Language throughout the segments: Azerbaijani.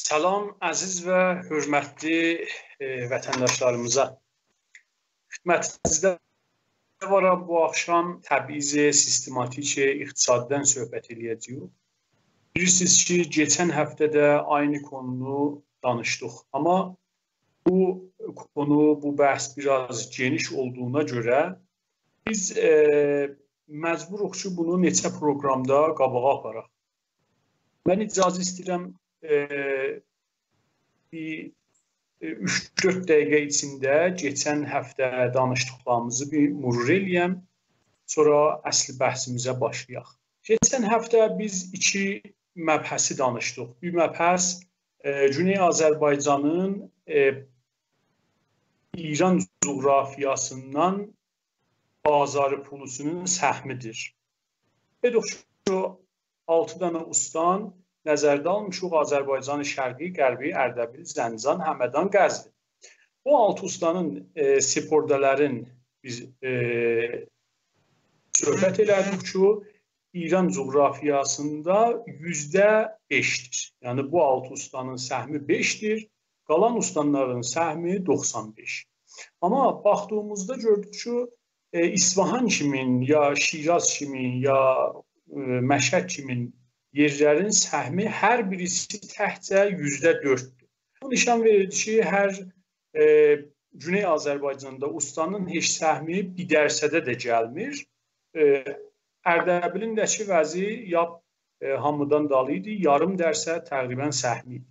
Salam əziz və hörmətli vətəndaşlarımıza. Xidmətinizdə var bu axşam təbiiz sistematik iqtisaddan söhbət edəcəyik. Bilirsiniz ki, geçən həftədə aynı konunu danışdıq. Amma bu bəhs biraz geniş olduğuna görə biz məcburuq ki, bunu neçə proqramda qabağa aparaq. Mən icazə istəyirəm 3-4 dəqiqə içində geçən həftə danışdıqlarımızı bir mürur eləyəm, sonra əsli bəhsimizə başlayaq. Geçən həftə biz 2 məbhəsi danışdıq. Bir məbhəs Güney Azərbaycanın İran coğrafiyasından bazarı pulusunun səhmidir. Dedik ki, 6 dənə ustan nəzərdə almışıq Azərbaycanın şərqi, qərbi, Ərdəbil, Zəncan, Həmədan, Qəzvin. Bu 6 ustanın sepordələrin biz söhbət elədik ki, İran coğrafiyasında %5'dir. Yəni bu 6 ustanın səhmi 5'dir, qalan ustanların səhmi 95. Amma baxdığımızda gördük ki, İsfahan kimin, ya Şiraz kimin, ya Məşhəd kimin yerlərin səhmi hər birisi təhcə %4'dür. Bu nişan verir ki, hər Güney Azərbaycanda ustanın heç səhmi 1% də gəlmir. Ərdəbilin dəki vəzi hamıdan dalı idi, yarım dərsə təqribən səhmi idi.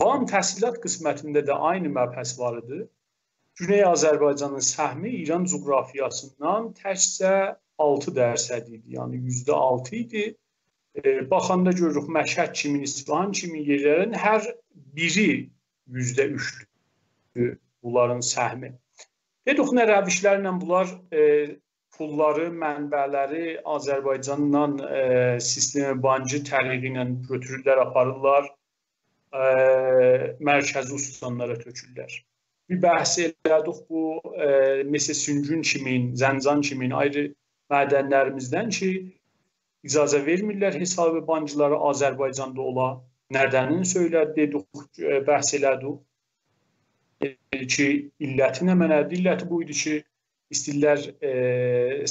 Van təhsilat qismətində də aynı məbhəs var idi. Güney Azərbaycanın səhmi İran coğrafiyasından təkcə 6% idi, yəni %6 idi. Baxanda görürük Məşhəd kimin, İsfahan kimin yerlərin hər biri %3'dür bunların səhmi. Dedik nə rəvişlərlə bunlar pulları, mənbələri Azərbaycandan sistemi bancı təriqi ilə götürürlər, aparırlar, mərkəzi ustanlara tökürlər. Bir bəhs elədik bu mesela Süngün kimin, Zəncan kimin ayrı mədənlərimizdən ki, icazə vermirlər hesabı bancıları Azərbaycanda ola. Nədənini söylədik, bəhs elədik ki, illəti nə mənədir? İlləti bu idi ki, istəyirlər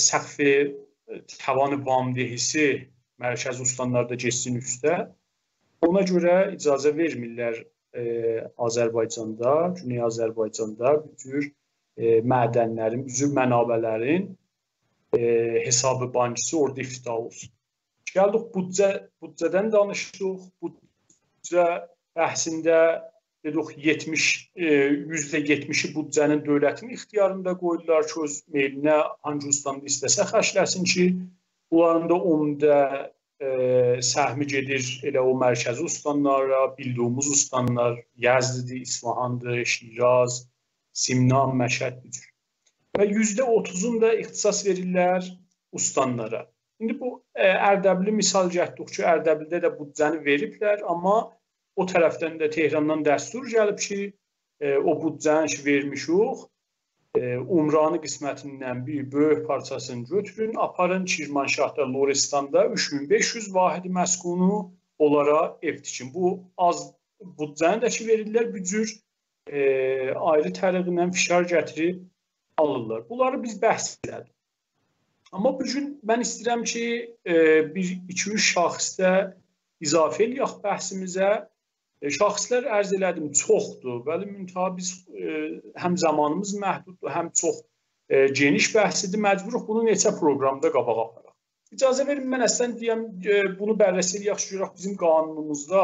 səqfi tavanı vamdehisi mərkəzi ustanlarda geçsin üstə. Ona görə icazə vermirlər Azərbaycanda, Güney Azərbaycanda bütün mədənlərin, bütün mənabələrin hesabı bancısı orada iftida olsun. Gəldik büdcədən danışdıq. Büdcə bəhsində dedik %70'i büdcənin dövlətin ixtiyarında qoydular ki, öz meylinə hangi ustanı istəsə xərcləsin ki, bunların da 10'da səhmi gedir elə o mərkəzi ustanlara, bildiyimiz ustanlar, Yəzdidir, İsfahandır, Şiraz, Simnan, Məşhəddir. Və %30'un da ixtisas verirlər ustanlara. İndi bu Ərdəbili misal gətirdik ki, Ərdəbildə də büdcəni veriblər, amma o tərəfdən də Tehrandan dəstur gəlib ki, o büdcəni ki vermişik, Umranı qismətindən bir böyük parçasını götürün, aparın Kirmanşahda, Loristanda 3500 vahidi məskunu onlara ev tikin. Bu az büdcəni də ki verirlər, bir cür ayrı təriqlə fişar gətirib alırlar. Bunları biz bəhs elədik. Amma bugün mən istəyirəm ki, bir 2-3 şəxsdə izafə eləyək bəhsimizə. Şəxslər ərz elədim, çoxdur. Bəli, müntəha biz həm zamanımız məhduddur, həm çox geniş bəhsidir. Məcburuq bunu neçə proqramda qabağa aparaq. İcazə verin, mən əslən deyəm, bunu bərrəsə eləyək ki, bizim qanunumuzda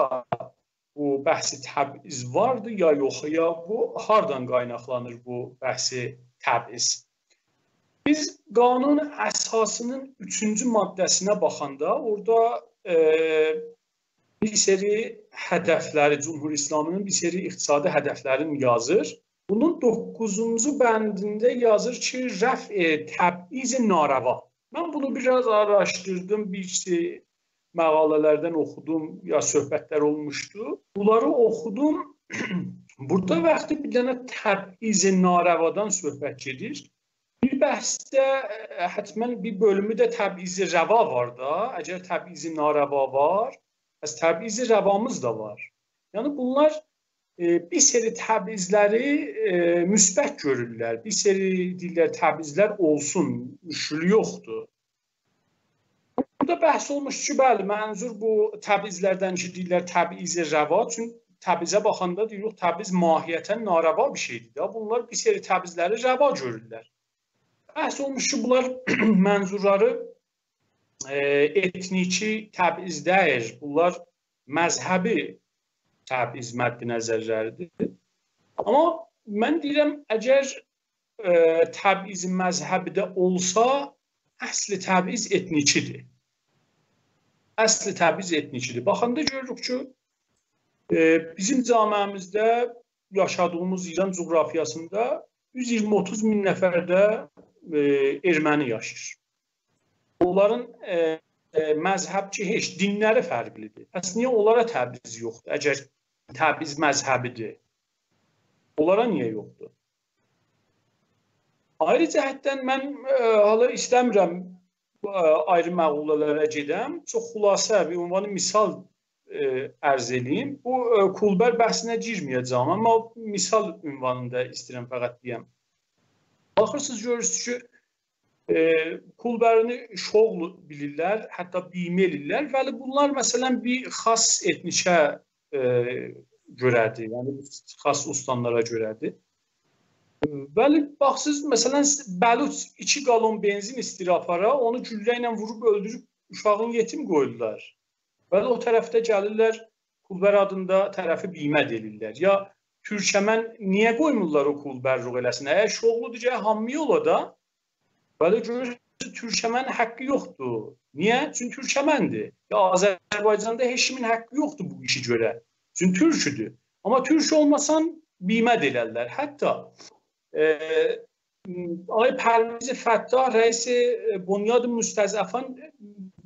bu bəhsi təbiiz vardı ya yox, ya bu hardan qaynaqlanır bu bəhsi təbiiz? Biz qanun əsasının 3-cü maddəsinə baxanda orada bir seri hədəfləri, Cumhur İslamının bir seri iqtisadi hədəflərini yazır. Bunun 9-cu bəndində yazır ki, rəf-i təbiiz-i narəva. Mən bunu biraz araşdırdım, bir məqalələrdən oxudum, ya söhbətlər olmuşdu. Bunları oxudum. Burada vaxtı bir dənə təbiiz-i narəvadan söhbət gedir. Bir bəhsdə hətmən bir bölümü də təbiiz-i rəva var da. Əgər təbiiz-i narəva var, təbiiz-i rəvamız da var. Yəni bunlar bir seri təbizləri müsbət görürlər. Bir seri deyirlər təbizlər olsun, müşkülü yoxdur. Burada bəhs olmuş ki, bəli, mənzur bu təbizlərdən ki, deyirlər təbiz-i rəva. Çünki təbizə baxanda deyir, yox, təbiz mahiyyətən narəva bir şeydir. Bunlar bir seri təbizləri rəva görürlər. Bəhs olmuş ki, bunlar mənzurları etniki təbizdəyir. Bunlar məzhəbi təbiz məddi nəzərləridir. Amma mən deyirəm, əgər təbiz məzhəbidə olsa, əsli təbiz etnikidir. Əsli təbiz etnikidir. Baxanda görürük ki, bizim camiəmizdə yaşadığımız İran coğrafiyasında 120-30 min nəfərdə erməni yaşayır. Onların məzhəbçi heç dinləri fərqlidir. Əslində niyə onlara təbiz yoxdur? Əgər təbiz məzhəbidir, onlara niyə yoxdur? Ayrı cəhətdən mən hala istəmirəm ayrı məqulələrə gedəm. Çox xülasə bir ünvanı misal ərz edeyim. Bu Kulber bəhsinə girməyəcəm, amma misal ünvanında istəyirəm fəqət deyəm. Baxırsınız, görürsünüz ki, Kulberini şoğlu bilirlər, hətta bime elirlər. Bəli, bunlar məsələn bir xas etnikə görədir, yəni xas ustanlara görədir. Bəli, baxsız, məsələn, Bəluç 2 qalon benzin istirafara, onu güllə ilə vurub öldürüb uşağın yetim qoyurlar. Bəli, o tərəfdə gəlirlər, Kulber adında tərəfi bimə delirlər. Ya Türkəmən niyə qoymurlar o Kulberruq eləsin? Əgər şoğludur ki, hammi ola da, bəli, görürsünüz, Türkəmənin haqqı yoxdur. Niyə? Çünki Türkəməndir. Ya Azərbaycanda heç kimin haqqı yoxdur bu işi görə. Çünki Türküdür. Amma Türk olmasan bimə delərlər. Hətta Ay Pərviz Fəttah rəisi Bunyad-ı Müstəzəfan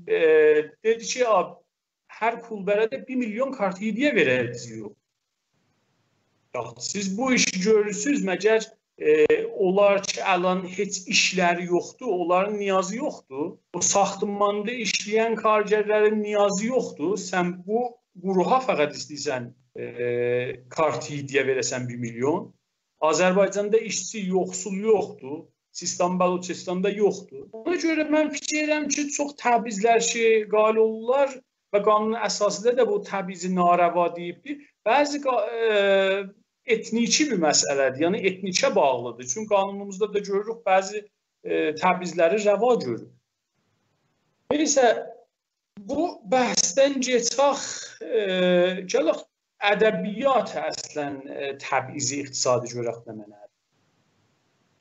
dedi ki, hər Kulberə də 1 milyon kart hediyə verəcəyik. Siz bu işi görürsünüz, məgər onlar ki, əlan heç işləri yoxdur, onların niyazı yoxdur. O saxtımanda işləyən kargerlərin niyazı yoxdur. Sən bu quruha fəqət istəyirsən kart hediyə verəsən 1 milyon. Azərbaycanda işçi, yoxsul yoxdur. Sistan Bəluçistanda yoxdur. Ona görə mən fikir edirəm ki, çox təbizlər ki, qali olurlar və qanunun əsasında da bu təbizi narəva deyibdir. Bəzi etniki bir məsələdir, yəni etnikə bağlıdır. Çünki qanunumuzda da görürük, bəzi təbizləri rəva görür. Neysə, bu bəhsdən geçək, gələk ədəbiyyat əslən təbizi iqtisadi görək nə mənədir.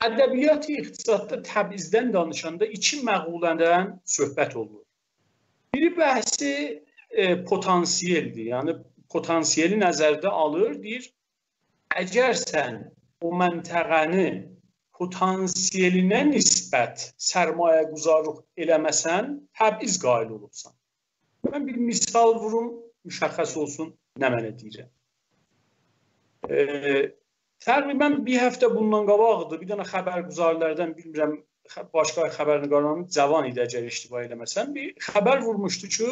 Ədəbiyyat iqtisadda təbizdən danışanda 2 məqulədən söhbət olur. Biri bəhsi potansiyeldir, yəni potansiyeli nəzərdə alır, deyir, əgər sən o məntəqəni potansiyelinə nisbət sərmayə quzarlıq eləməsən, təbiz qail olursan. Mən bir misal vurum, müşəxəs olsun, nə mənə deyirəm. Təqribən bir həftə bundan qabaqdır, bir dənə xəbərguzarlardan, bilmirəm, başqa xəbərnigaranın cavan idi, əgər iştiba eləməsəm, bir xəbər vurmuşdu ki,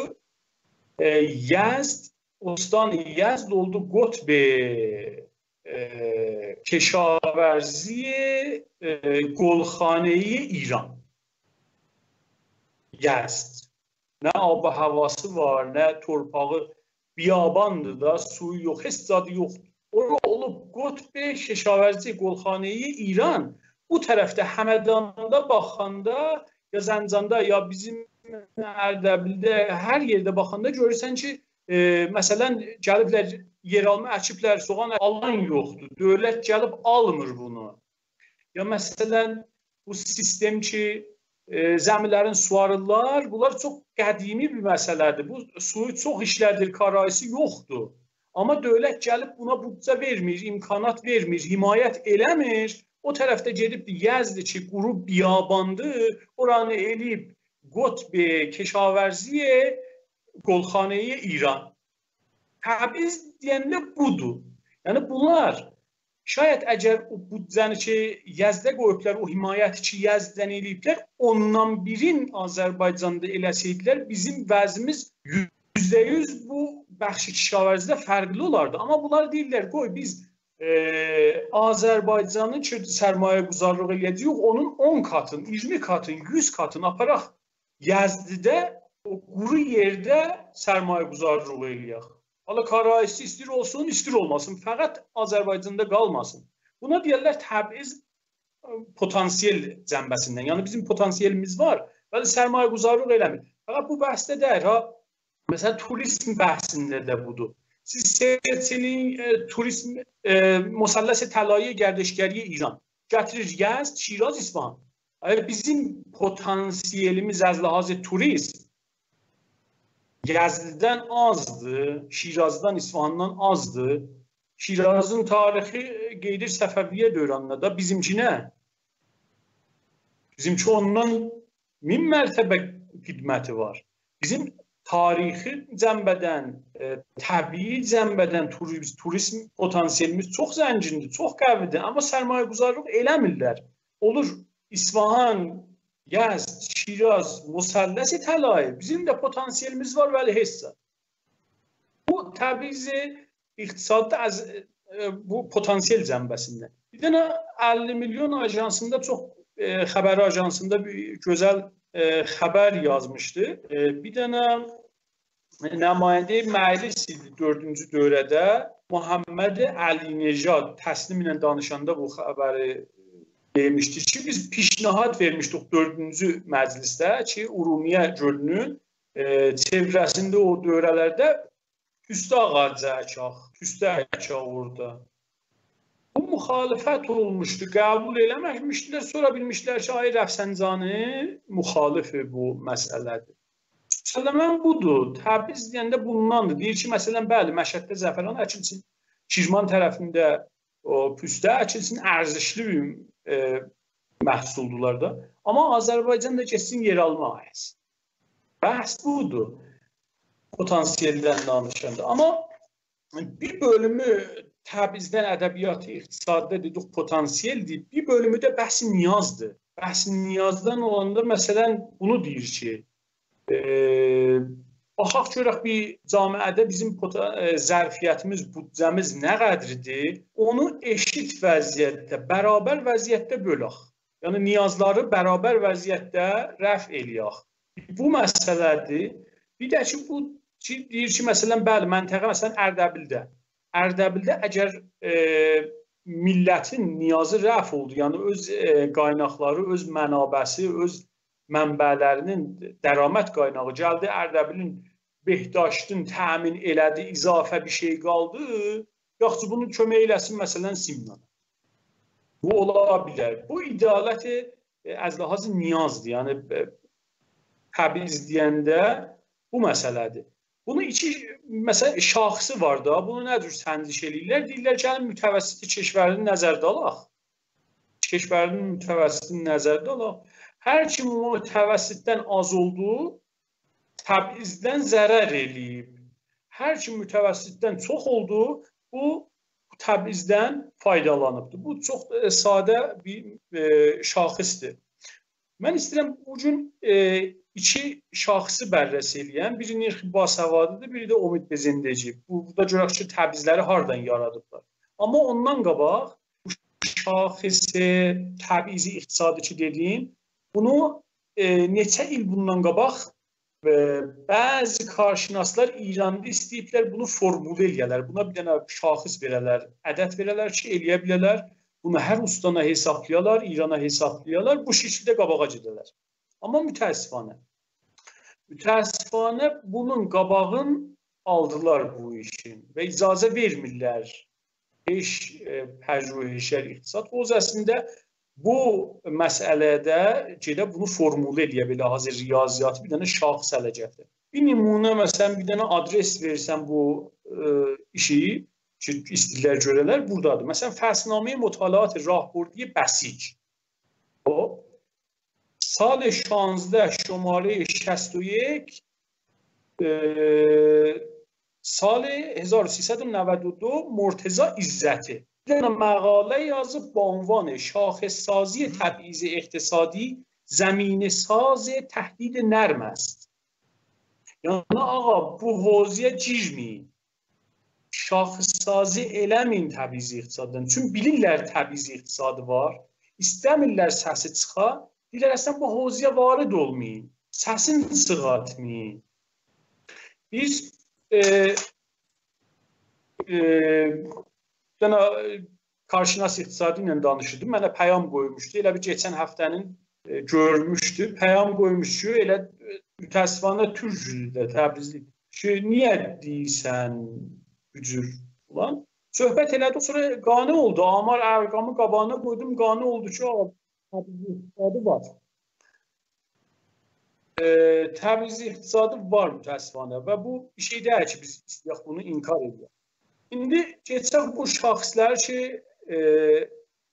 Yezd, Ostan Yezd oldu qotbe کشاورزی گلخانه‌ای ایران. Yezd. Nə ab və havası var, nə torpağı, biyabandır da, suyu yox, heç zadı yoxdur. Orada olub qotbe keşaverzi golxaneyi İran. Bu tərəfdə Həmədanda baxanda, ya Zəncanda, ya bizim Ərdəbildə, hər yerdə baxanda görürsən ki, məsələn, gəliblər, yer alma əkiblər, soğan alan yoxdur. Dövlət gəlib almır bunu. Ya məsələn, bu sistem ki, zəmilərin suvarırlar, bunlar çox qədimi bir məsələdir. Bu suyu çox işlədir, karayisi yoxdur. Amma dövlət gəlib buna büdcə vermir, imkanat vermir, himayət eləmir. O tərəfdə gedibdir, Yezd ki, quru biyabandır, oranı eləyib qotbe keşaverziyə golxaneyi İran. Təbiz deyəndə budur. Yəni bunlar şayət əgər o büdcəni ki, Yezdə qoyublar, o himayəti ki, Yezdən eləyiblər, ondan birin Azərbaycanda eləsəydilər, bizim vəzimiz %100 bu bəxşi kişavərzidə fərqli olardı. Amma bunlar deyirlər, qoy biz Azərbaycanın sərmayə quzarlıq eləyəcəyik, onun 10 katın, 20 katın, 100 katın aparaq Yazdidə, o quru yerdə sərmayə quzarlıq eləyək. Hala qarayisi istir olsun, istir olmasın, fəqət Azərbaycanda qalmasın. Buna deyirlər Təbriz potansiyel cəmbəsindən. Yəni bizim potansiyelimiz var, bəli sərmayə quzarlıq eləmir. Fəqət bu bəhsdə deyir, məsələn turizm bəhsində də budur. Siz senin turizm Musallas-ı Təlayi Gərdəşgəri İran gətirir Yazd, Şiraz, İsfahan. Bizim potansiyelimiz az ləhaz turizm Yazdıdan azdır, Şirazdan, İsfahandan azdır. Şirazın tarixi Qeydir Səfəviyyə dövründə da bizimki nə? Bizimki ondan 1000 mərtəbə xidməti var. Bizim tarixi cəmbədən, təbii cəmbədən turizm potansiyelimiz çox zəngindir, çox qəvidir. Amma sərmayə quzarlıq eləmirlər. Olur İsfahan, Yazd, Şiraz, Musallas-ı Təlayi. Bizim də potansiyelimiz var, vəli hessə. Bu Təbrizi iqtisadda bu potansiyel cəmbəsində. Bir dənə 50 milyon ajansında çox xəbər ajansında bir gözəl xəbər yazmışdı. Bir dənə nümayəndə məclis idi 4-cü dövrədə Muhammed Əli Necad təslim ilə danışanda bu xəbəri demişdir ki, biz pişnahad vermişdik 4-cü məclisdə ki, Urumiyyə gölünün çevrəsində o dövrələrdə püstə ağacı əkək, püstə əkək orada. Bu müxalifət olmuşdu, qəbul eləməmişdilər, sonra bilmişlər ki, ay Rəfsəncani müxalifi bu məsələdir. Məsələn budur, Təbriz deyəndə bundandır. Deyir ki, məsələn, bəli, Məşəddə zəfəran əkilsin, Şirvan tərəfində o püstə əkilsin, ərzişli məhsuldular da. Amma Azərbaycan da geçsin yer alma ayəsi. Bəhs budur, potansiyeldən danışanda. Amma bir bölümü Təbrizdən ədəbiyyatı, iqtisadda dedik potansiyeldir, bir bölümü də bəhs-i niyazdır. Bəhs-i niyazdan olanda məsələn bunu deyir ki, baxaq görək bir camiədə bizim zərfiyyətimiz, büdcəmiz nə qədridir, onu eşit vəziyyətdə, bərabər vəziyyətdə bölək. Yəni niyazları bərabər vəziyyətdə rəf eləyək. Bu məsələdir. Bir də ki, bu deyir ki, məsələn, bəli, məntəqə, məsələn, Ərdəbildə. Ərdəbildə əgər millətin niyazı rəf oldu, yəni öz qaynaqları, öz mənabəsi, öz mənbələrinin dərəmət qaynağı gəldi, Ərdəbilin Behdaşdın təmin elədi, izafə bir şey qaldı, yaxşı bunu kömək eləsin, məsələn, Simnana. Bu ola bilər. Bu idealəti əzlahazı niyazdır, yəni Təbriz deyəndə bu məsələdir. Bunun iki məsələ şaxısı var da, bunu nə cür səndiş eləyirlər? Deyirlər ki, mütəvəssiti keşvərini nəzərdə alaq. Keşvərinin mütəvəssitini nəzərdə alaq. Hər kim mütəvəssitdən az oldu, Təbrizdən zərər eləyib. Hər kim mütəvəssitdən çox oldu, bu Təbrizdən faydalanıbdır. Bu çox sadə bir şaxısdır. Mən istəyirəm bugün iki şaxısı bərrəs eləyəm. Biri Nirxi Basavadıdır, biri də Omid Bezendeci. Burada görək ki, Təbrizləri hardan yaradıblar. Amma ondan qabaq bu şaxısı Təbrizi iqtisadi ki dediyim, bunu neçə il bundan qabaq bəzi qarşınaslar İranda istəyiblər bunu formule eləyələr. Buna bir dənə şaxıs verələr, ədəd verələr ki, eləyə bilərlər. Bunu hər ustana hesablayalar, İrana hesablayalar, bu şəkildə qabağa gedələr. Amma mütəəssifانه bunun qabağın aldılar bu işin və icazə vermirlər. Heç pərruhişər iqtisad qozəsində bu məsələdə gedə bunu formule eləyə bilər, hazır riyaziyyatı bir dənə şaxıs ələ gətirir. Bir nümunə, məsələn, bir dənə adres versən bu işi, ki, istəyirlər görələr, buradadır. Məsələn, Fərsnamə-i Mutalaat-ı Rahburdi Bəsic. O, سال 16 شماره 61 سال 1392 مرتضی عزتی مقاله yazıp با عنوان شاخص‌سازی تبعیض اقتصادی زمینه ساز تهدید نرم است. Yəni ağa bu hoziyyə girməyin. Şaxıssazı eləməyin təbiiz iqtisaddan. Çünki bilirlər təbiiz iqtisadı var. İstəmirlər səsi çıxa. Deyirlər əslən bu hoziyyə varid olmayın. Səsini çıxartmayın. Biz karşınas iqtisadi ilə danışırdım. Mənə pəyam qoymuşdu. Elə bir keçən həftənin görmüşdü. Pəyam qoymuşdu. Elə mütəəssifانه türkcüdə Təbrizli. Niyə deyirsən gücür ulan? Söhbət elədik, sonra qane oldu. Amar ərqamı qabağına qoydum, qane oldu ki, Təbrizli iqtisadı var. Təbrizli iqtisadı var mütəəssifانه və bu bir şey deyil ki, biz istəyək bunu inkar edirik. İndi keçək bu şəxslər ki,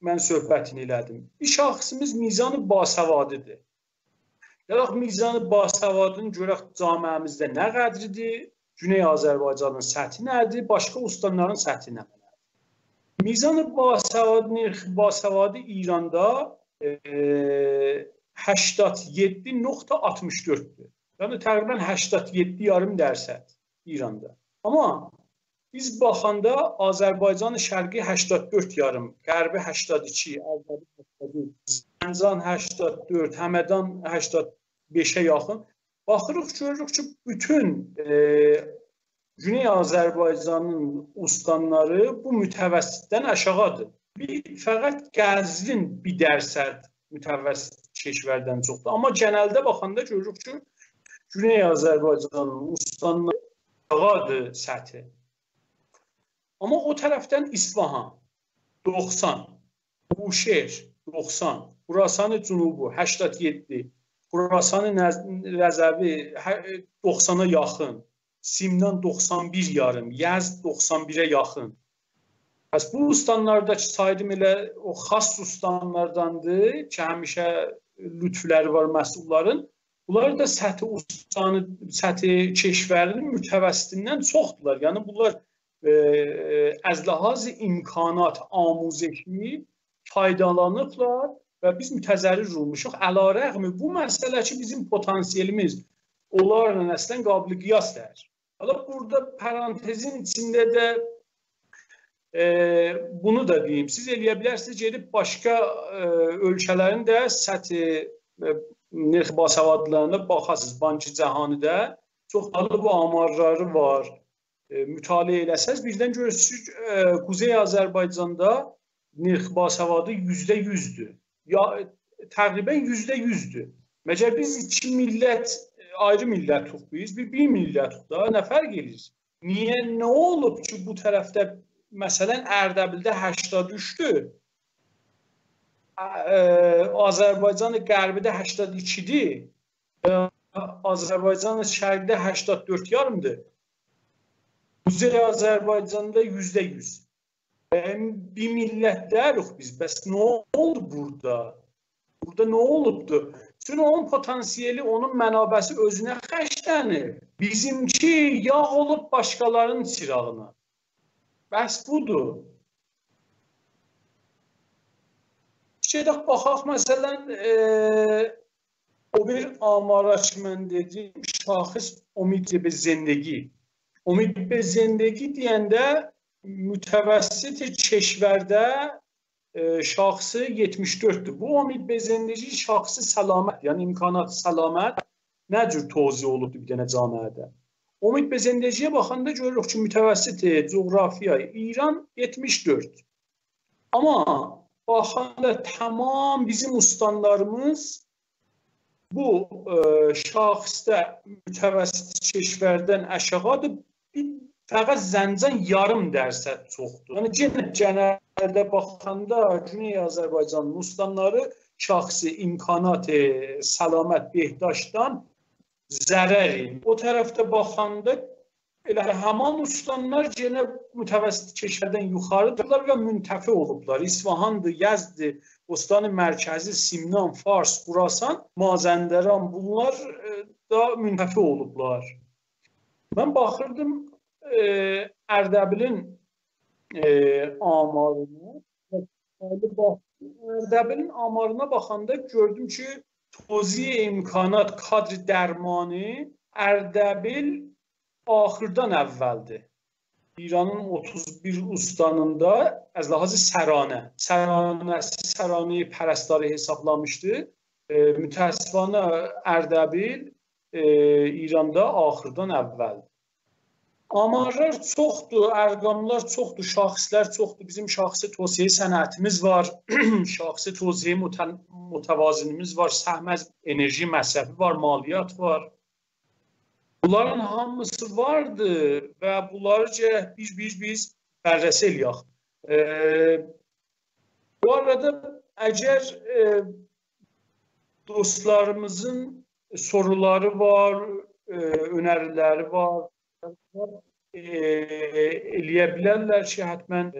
mən söhbətini elədim. Bir şəxsimiz mizanı basavadıdır. Yaraq mizanı basavadını görək camiəmizdə nə qədridir? Güney Azərbaycanın səthi nədir? Başqa ustaların səthi nədir? Mizanı basavadı İranda 87.64'dür. Yəni təqribən 87,5% İranda. Amma biz baxanda Azərbaycan şərqi 84,5, qərbi 82, Əvvəli 84, Zəncan 84, Həmədan 85'e yaxın. Baxırıq, görürük ki, bütün Güney Azərbaycanın ustanları bu mütəvəssitdən aşağıdır. Fəqət Qəzvin 1% mütəvəssit keşvərdən çoxdur. Amma genəldə baxanda görürük ki, Güney Azərbaycanın ustanları aşağıdır səthi. Amma o tərəfdən İsfahan 90, Buşehir 90, Xurasan-ı Cünubu 87, Xurasan-ı Rəzəvi 90'a yaxın, Simnan 91,5, Yəzd 91'e yaxın. Bəs bu ustanlardakı saydım elə o xas ustanlardandır ki, həmişə lütfləri var məhsulların. Bunlar da səthi keşvərinin mütəvəssitindən çoxdular. Yəni bunlar az ləhaz imkanat, amuzişi faydalanıblar və biz mütəzərrir olmuşuq. Əlarəğmi bu məsələ ki, bizim potansiyelimiz onlarla əslən qabili qiyasdır. Hala burada parantezin içində də bunu da deyim. Siz eləyə bilərsiniz, gedib başqa ölkələrin də səthi nirx basavadlarına baxasınız. Banki Cəhanidə çox adlı bu amarları var. Mütaliə eləsəz, birdən görürsünüz Kuzey Azərbaycanda nirx basavadı %100'dür. Ya təqribən %100'dür. Məcər biz iki millət, ayrı millətuq biz, bir millətuq da, nə fərq edir? Niyə, nə olub ki, bu tərəfdə, məsələn, Ərdəbildə 83'dür, Azərbaycanı qərbidə 82'dir, Azərbaycanı şərqdə 84,5'dır. Kuzey Azərbaycanda %100. Bir millətlərik biz. Bəs nə oldu burada? Burada nə olubdu? Çünki onun potansiyeli, onun mənabəsi özünə xərclənir. Bizimki yağ olub başqalarının çırağına. Bəs budur. Şeydək baxaq, məsələn, o bir amara ki, mən dediyim, şahıs Umid be Zindagi. Umid be Zindagi deyəndə mütəvəssit keşvərdə şahsı 74'dür. Bu Umid be Zindagi şahsı səlamət, yəni imkanatı səlamət nə cür tozih olubdur bir dənə camiədə. Umid be Zindagiyə baxanda görürük ki, mütəvəssit coğrafiya İran 74. Amma baxanda tamam bizim ustanlarımız bu şahsda mütəvəssit keşvərdən aşağıdır. Fəqət Zəncan yarım dərsə çoxdur. Yəni genəldə baxanda Güney Azərbaycanın ustanları şəxsi imkanat, səlamət, behdaşdan zərər edir. O tərəfdə baxanda elə həman ustanlar yenə mütəvəssit keşvərdən yuxarıdırlar və müntəfi olublar. İsfahandır, Yəzddir, Ostani Mərkəzi, Simnan, Fars, Xurasan, Mazəndəran bunlar da müntəfi olublar. Mən baxırdım Ərdəbilin amarına. Ərdəbilin amarına baxanda gördüm ki, tozih imkanat, kadri dərmanı Ərdəbil axırdan əvvəldir. İranın 31 ustanında əzlahazı Səranəyi pərəstları hesablamışdı. Mütəəssifانə Ərdəbil İranda axırdan əvvəldir. Amarlar çoxdur, ərqamlar çoxdur, şaxislər çoxdur. Bizim şaxisi tövsiyə sənətimiz var, şaxisi tövsiyə mütəvazinimiz var, səhməz enerji məsrəfi var, maliyyat var. Bunların hamısı vardı və bunları biz bərrəsə eləyək. Bu arada, əgər dostlarımızın soruları var, önəriləri var, eləyə bilərlər ki, hətmən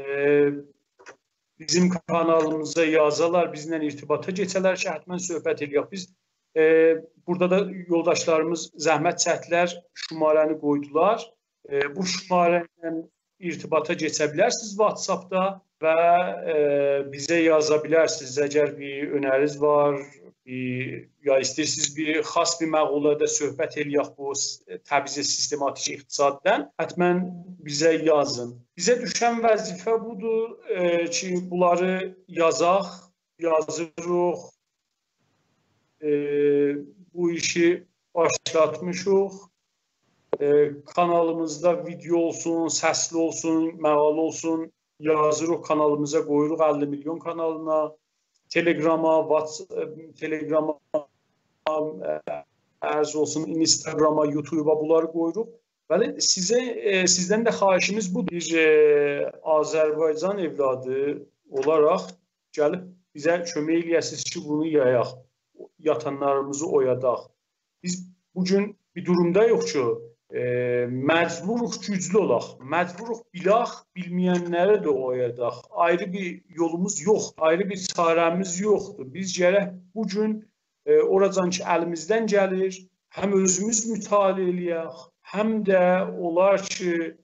bizim kanalımıza yazalar, bizlə irtibata geçələr ki, hətmən söhbət eləyək. Biz burada da yoldaşlarımız zəhmət çəkdilər, şumarəni qoydular. Bu şumarəyə irtibata geçə bilərsiniz WhatsAppda və bizə yaza bilərsiniz. Əgər bir önəriniz var, ya istəyirsiniz bir xas bir məqalədə söhbət eləyək bu təbii sistematik iqtisaddan, hətmən bizə yazın. Bizə düşən vəzifə budur ki, bunları yazaq, yazırıq, bu işi başlatmışıq. Kanalımızda video olsun, səsli olsun, məqalə olsun, yazırıq, kanalımıza qoyuruq 50 milyon kanalına. Telegrama, Telegrama, ərz olsun, Instagrama, YouTube'a bunları qoyuruq. Bəli, sizdən də xahişimiz budur. Bir Azərbaycan evladı olaraq gəlib bizə kömək eləyəsiniz ki, bunu yayaq, yatanlarımızı oyadaq. Biz bugün bir durumda yox ki, məcburuq güclü olaq, məcburuq bilaq, bilməyənləri də oyadaq. Ayrı bir yolumuz yox, ayrı bir çarəmiz yoxdur. Biz gərək bugün oracan ki, əlimizdən gəlir, həm özümüz mütaliə eləyək, həm də olar ki,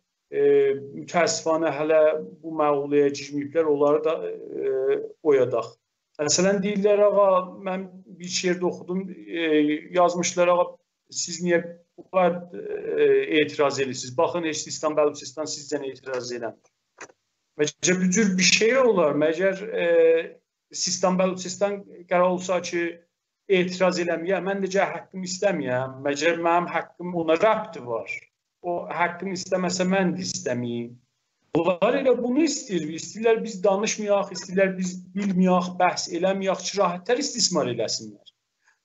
mütəəssifanə hələ bu məğuliyyəyə girməyiblər, onları da oyadaq. Məsələn, deyirlər, ağa, mən bir şeirdə oxudum, yazmışlar, ağa, siz niyə bu qədər etiraz edirsiniz? Baxın, Sistan, Bəluçistan sizcə etiraz eləmir. Məcə bir cür bir şey olar, məgər Sistan, Bəluçistan qərar olsa ki, etiraz eləməyəm, mən də həqqimi istəməyəm, məcər mənim haqqım ona rəbti var. O haqqını istəməsə mən də istəməyim. Bunlar elə bunu istəyirlər, biz danışmayaq, istəyirlər biz bilməyək, bəhs eləməyək, kirahətlər istismar eləsinlər.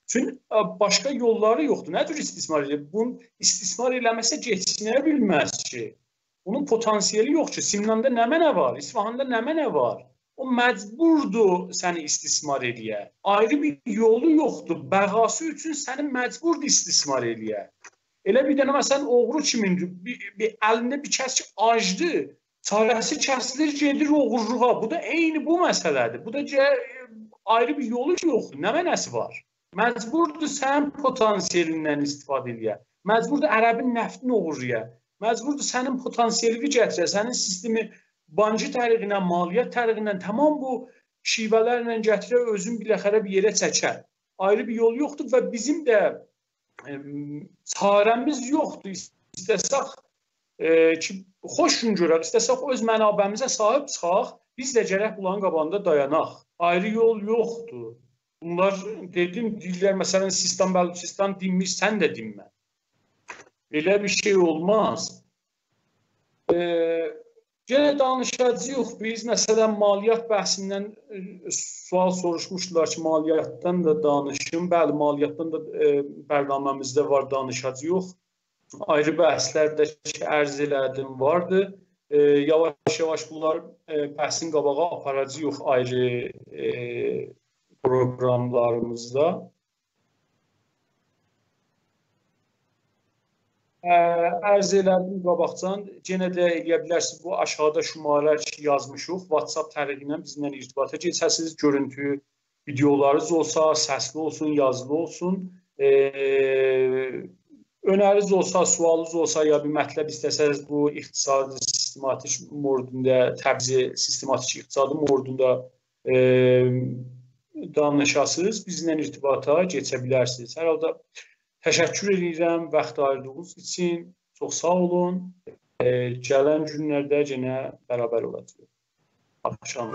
Çünki başqa yolları yoxdur. Nə tür istismar edir? Bunun istismar eləməsə geçsinə bilməz ki. Bunun potansiyeli yox ki. Simnanda nə mənə var? İsfahanda nə mənə var? O məcburdur səni istismar eləyə. Ayrı bir yolu yoxdur. Bəğası üçün səni məcburdur istismar eləyə. Elə bir dənə məsələn oğru kimindir? Bir əlində bir kəs ki acdı. Çarəsi kəsilir, gedir oğurluğa. Bu da eyni bu məsələdir. Bu da ayrı bir yolu yoxdur. Nə mənəsi var? Məcburdur sənin potansiyelindən istifadə eləyə. Məcburdur ərəbin nəftini oğurluya. Məcburdur sənin potansiyelini gətirə. Sənin sistemi bancı təriqlə, maliyyət təriqlə tamam bu şivələrlə gətirə, özün biləxərə bir yerə çəkər. Ayrı bir yol yoxdur və bizim də çarəmiz yoxdur. İstəsək ki, xoş gün görək, istəsək öz mənabəmizə sahib çıxaq, biz də gərək bunların qabağında dayanaq. Ayrı yol yoxdur. Bunlar dedim, deyirlər, məsələn, Sistan, Bəluçistan dinmiş, sən də dinmə. Elə bir şey olmaz. Yenə danışacağıq biz, məsələn, maliyyat bəhsindən sual soruşmuşdular ki, maliyyatdan da danışım. Bəli, maliyyatdan da bərnaməmizdə var, danışacağıq. Ayrı bəhslər də ki, ərz elədim vardı. Yavaş-yavaş bunlar bəhsin qabağa aparacağıq ayrı proqramlarımızda. Ərz elədim qabaqcan, yenə də eləyə bilərsiniz, bu aşağıda şumarə yazmışıq, WhatsApp tərəfindən bizimlə irtibata geçəsiniz, görüntü, videolarınız olsa, səsli olsun, yazılı olsun, önəriniz olsa, sualınız olsa, ya bir mətləb istəsəniz bu iqtisadi sistematik mordunda, təbii sistematik iqtisadi mordunda danışasınız, bizimlə irtibata geçə bilərsiniz. Hər halda Təşəkkür edirəm vaxt ayırdığınız üçün. Çox sağ olun. Gələn günlərdə yenə bərabər olacağıq. Axşam